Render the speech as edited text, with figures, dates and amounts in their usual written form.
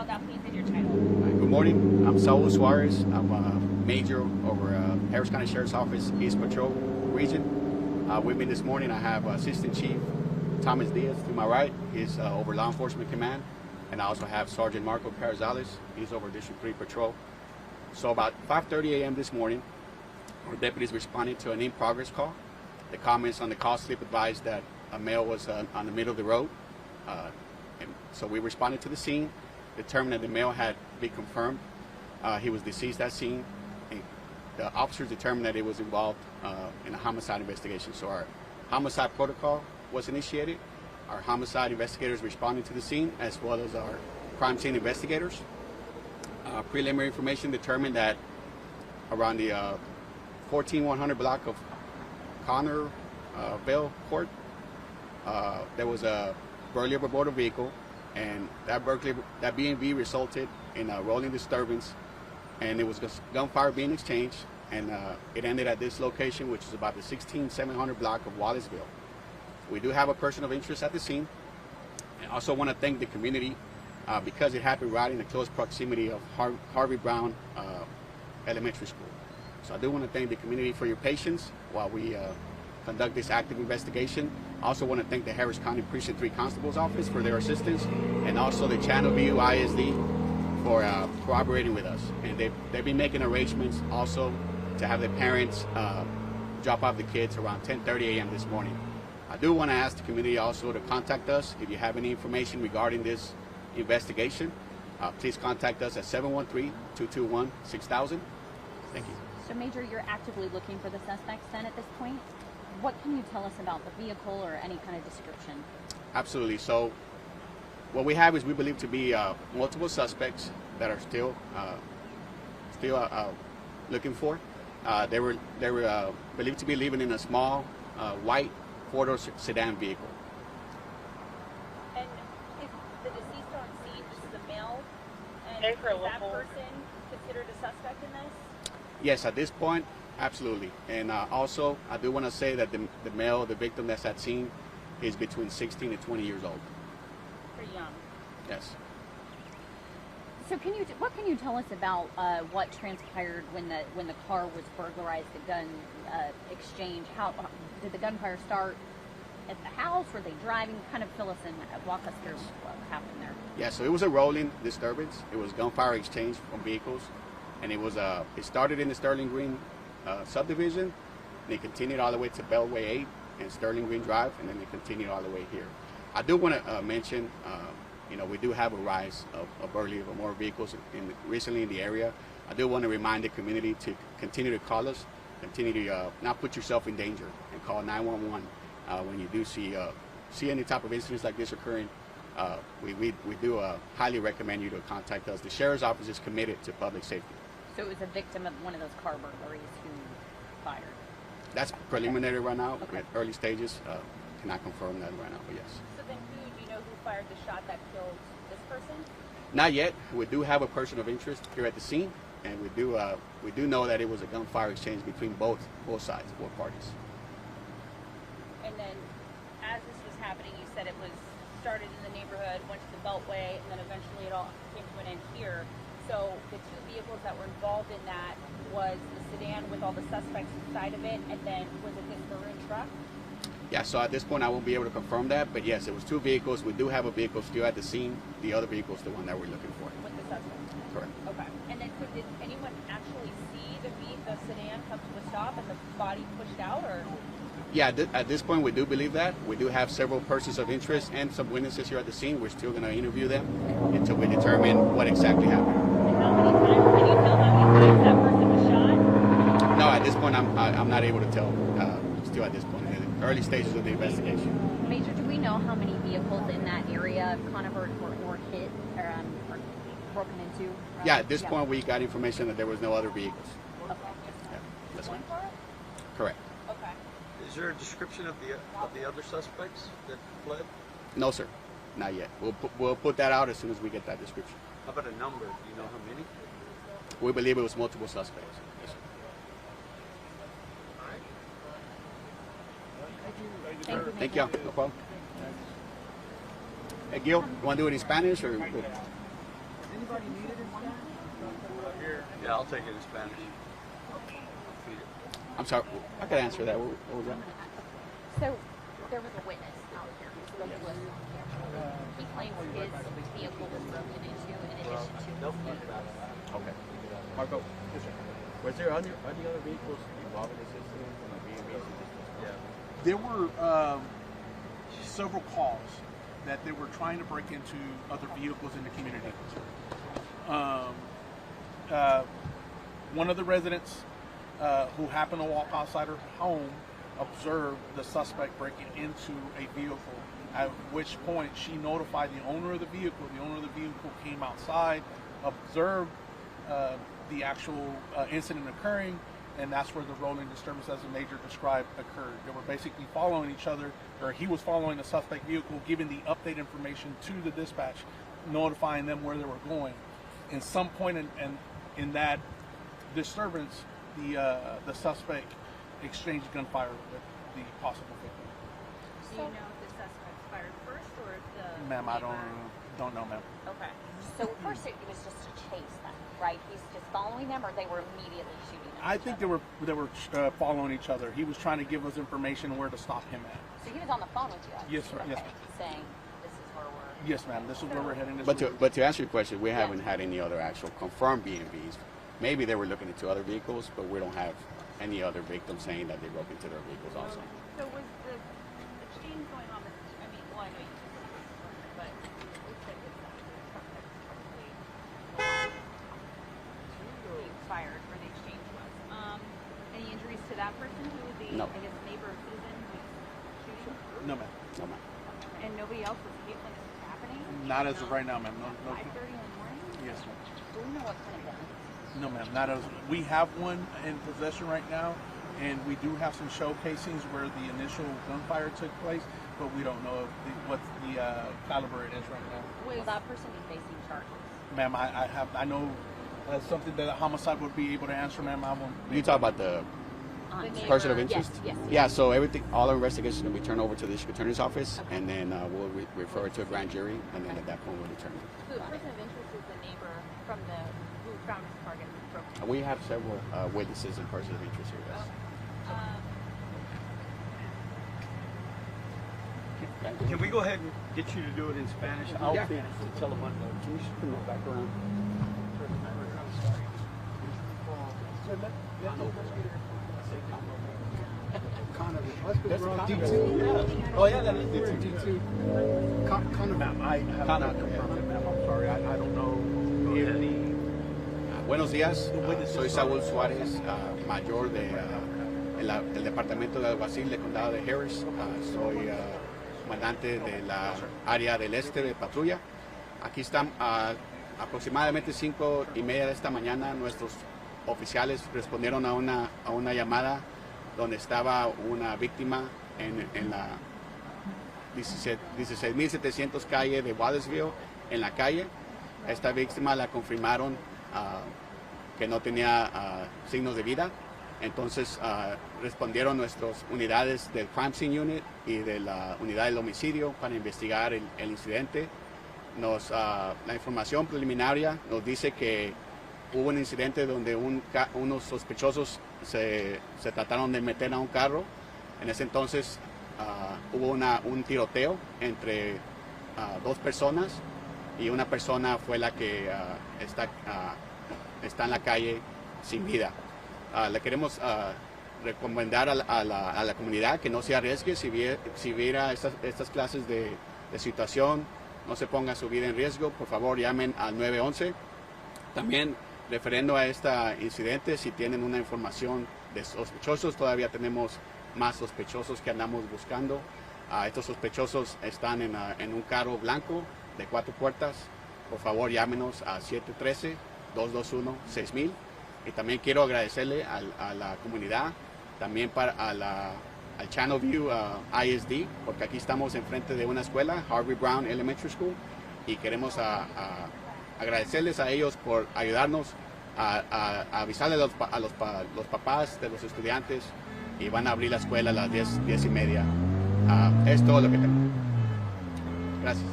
spelled out, please, and your title. Good morning. I'm Saul Suarez. I'm a major over Harris County Sheriff's Office East Patrol Region. With me this morning, I have Assistant Chief Thomas Diaz to my right. He's over Law Enforcement Command. And I also have Sergeant Marco Carrizales. He's over District 3 Patrol. So about 5:30 a.m. this morning, our deputies responded to an in-progress call. The comments on the call slip advised that a male was on the middle of the road. And so we responded to the scene, determined that the male had been confirmed. He was deceased at scene. And the officers determined that it was involved in a homicide investigation. So our homicide protocol was initiated. Our homicide investigators responded to the scene, as well as our crime scene investigators. Preliminary information determined that around the 14100 block of Connorville Court, there was a burglary of a motor vehicle, and that B&V resulted in a rolling disturbance, and it was gunfire being exchanged, and it ended at this location, which is about the 16700 block of Wallaceville. We do have a person of interest at the scene. I also want to thank the community because it happened right in the close proximity of Harvey Brown Elementary School. So I do want to thank the community for your patience while we conduct this active investigation. I also want to thank the Harris County Precinct 3 Constable's Office for their assistance, and also the Channelview ISD for cooperating with us. And they've been making arrangements also to have the parents drop off the kids around 10:30 a.m. this morning. I do want to ask the community also to contact us if you have any information regarding this investigation. Please contact us at 713-221-6000. Thank you. So, Major, you're actively looking for the suspects then at this point? What can you tell us about the vehicle or any kind of description? Absolutely. So what we have is we believe to be multiple suspects that are still looking for. They were believed to be living in a small white four-door sedan vehicle. And is the deceased on scene just the male? And is that person considered a suspect in this? Yes, at this point, absolutely. And also, I do want to say that the male, the victim that's at scene, is between 16 and 20 years old. Pretty young. Yes. So what can you tell us about what transpired when the car was burglarized, the gun exchange? How did the gunfire start at the house? Were they driving? Kind of fill us in, walk us through what happened there. Yeah, so it was a rolling disturbance. It was gunfire exchange from vehicles, and it started in the Sterling Green subdivision, and it continued all the way to Beltway 8 and Sterling Green Drive, and then it continued all the way here. I do want to mention, we do have a rise of burglary of motor vehicles recently in the area. I do want to remind the community to continue to call us, continue to not put yourself in danger, and call 911 when you do see any type of incidents like this occurring. We do highly recommend you to contact us. The Sheriff's Office is committed to public safety. So it was a victim of one of those car burglaries who fired? That's preliminary right now. Okay. At early stages. Cannot confirm that right now, but yes. So then do you know who fired the shot that killed this person? Not yet. We do have a person of interest here at the scene, and we do know that it was a gunfire exchange between both sides, both parties. And then as this was happening, you said it was started in the neighborhood, went to the Beltway, and then eventually it all came to an end here. So the two vehicles that were involved in that was the sedan with all the suspects inside of it, and then was it this maroon truck? Yeah, so at this point I won't be able to confirm that, but yes, it was two vehicles. We do have a vehicle still at the scene. The other vehicle is the one that we're looking for. With the suspects? Correct. Okay. And then so did anyone actually see the sedan come to a stop and the body pushed out, or? Yeah, at this point we do believe that. We do have several persons of interest and some witnesses here at the scene. We're still going to interview them until we determine what exactly happened. And how many times, can you tell how many times that person was shot? No, at this point I'm not able to tell. Still at this point, in the early stages of the investigation. Major, do we know how many vehicles in that area Conover were hit or broken into? Yeah, at this point we got information that there was no other vehicles. Okay. Yeah, that's One right. car? Correct. Okay. Is there a description of the other suspects that fled? No, sir, not yet. We'll put that out as soon as we get that description. How about a number? Do you know how many? We believe it was multiple suspects. Yes, sir. Thank you. No problem. Hey, Gil, you want to do it in Spanish or? Yeah, I'll take it in Spanish. I'm sorry, I could answer that. What was that? So there was a witness out here who spoke to us. He claims his vehicle was broken into in addition to his vehicle. Okay. Marco, was there any other vehicles involved in this incident from the B&Bs? Yeah. There were several calls that they were trying to break into other vehicles in the community. One of the residents who happened to walk outside her home observed the suspect breaking into a vehicle, at which point she notified the owner of the vehicle. The owner of the vehicle came outside, observed the actual incident occurring, and that's where the rolling disturbance, as the major described, occurred. They were basically following each other, or he was following the suspect vehicle, giving the update information to the dispatch, notifying them where they were going. In some point in that disturbance, the suspect exchanged gunfire with the possible victim. Do you know if the suspect fired first or if the Ma'am, I neighbor- don't know, ma'am. Okay. So at first it was just a chase then, right? He's just following them, or they were immediately shooting at I each think other? they were following each other. He was trying to give us information where to stop him at. So he was on the phone with you? Yes, sir. Yes, Okay, ma'am. saying, this is where we're... Yes, ma'am. This is where we're heading. But to answer your question, we haven't had any other actual confirmed B&Bs. Maybe they were looking into other vehicles, but we don't have any other victims saying that they broke into their vehicles also. So was the exchange going on with, I mean, well, I know you said this, but it looks like it's probably being fired where the exchange was. Any injuries to that person who was the, No. I guess, neighbor or citizen who was shooting? No, ma'am. No, ma'am. And nobody else was hit when this was happening? Not as of right now, ma'am. No. 5:30 in the morning? Yes, ma'am. Do we know what kind of gun? No, ma'am. Not as. We have one in possession right now, and we do have some show casings where the initial gunfire took place, but we don't know what the caliber it is right now. Will that person be facing charges? Ma'am, I know something that a homicide would be able to answer, ma'am. I won't. You talk about the The person of neighbor- interest? Yes. Yeah, so all our investigations will be turned over to the district attorney's office, and then we'll refer it to a grand jury, and then at that point we'll determine. So the person of interest is the neighbor from who found his target and broke it. We have several witnesses and persons of interest here, yes. Can we go ahead and get you to do it in Spanish? I'll Yeah. finish and tell them what. Can you just bring that back around? Oh yeah, that is D2. Ma'am, I have not confirmed it, ma'am. I'm sorry. I don't know if the. Buenos días, soy Saúl Suárez, mayor del Departamento de Alguacil del Condado de Harris. Soy comandante de la área del este de patrulla. Aquí están aproximadamente 5:30 de esta mañana. Nuestros oficiales respondieron a una llamada donde estaba una víctima en la 16.700 calle de Wallaceville, en la calle. Esta víctima la confirmaron que no tenía signos de vida. Entonces respondieron nuestras unidades del Crime Scene Unit y de la unidad del homicidio para investigar el incidente. La información preliminar nos dice que hubo un incidente donde unos sospechosos se trataron de meter a un carro. En ese entonces hubo un tiroteo entre dos personas y una persona fue la que está en la calle sin vida. Le queremos recomendar a la comunidad que no se arriesgue si viera estas clases de situación, no se ponga su vida en riesgo. Por favor, llamen al 911. También, referendo a este incidente, si tienen una información de sospechosos, todavía tenemos más sospechosos que andamos buscando. Estos sospechosos están en un carro blanco de 4 puertas. Por favor, llámenos a 713-221-6000. Y también quiero agradecerle a la comunidad, también al Channelview ISD, porque aquí estamos enfrente de una escuela, Harvey Brown Elementary School, y queremos agradecerles a ellos por ayudarnos a avisarle a los papás de los estudiantes, y van a abrir la escuela a las 10:30. Es todo lo que tengo. Gracias.